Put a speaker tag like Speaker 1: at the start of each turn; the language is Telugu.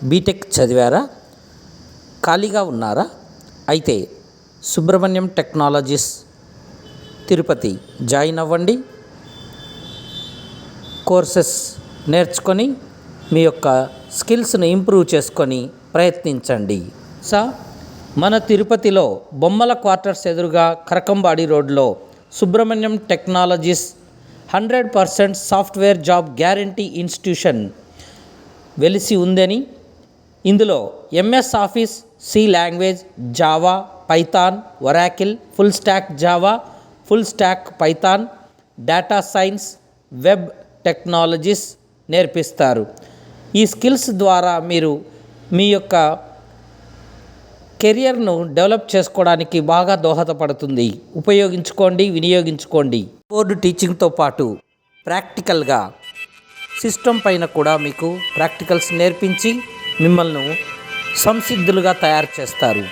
Speaker 1: బీటెక్ చదివారా? ఖాళీగా ఉన్నారా? అయితే సుబ్రహ్మణ్యం టెక్నాలజీస్ తిరుపతి జాయిన్ అవ్వండి. కోర్సెస్ నేర్చుకొని మీ యొక్క స్కిల్స్ని ఇంప్రూవ్ చేసుకొని ప్రయత్నించండి. మన తిరుపతిలో బొమ్మల క్వార్టర్స్ ఎదురుగా కరకంబాడి రోడ్లో Subrahmanyam technologies 100% software job guarantee institution వెలిసి ఉందని, ఇందులో MS office, C language, Java, Python, Oracle, full stack Java, full stack Python, data science, web technologies నేర్పిస్తారు. ఈ స్కిల్స్ ద్వారా మీరు మీ యొక్క కెరియర్ను డెవలప్ చేసుకోవడానికి బాగా దోహదపడుతుంది. ఉపయోగించుకోండి, వినియోగించుకోండి. బోర్డు టీచింగ్తో పాటు ప్రాక్టికల్గా సిస్టమ్ పైన కూడా మీకు ప్రాక్టికల్స్ నేర్పించి మిమ్మల్ని సంసిద్ధులుగా తయారు చేస్తారు.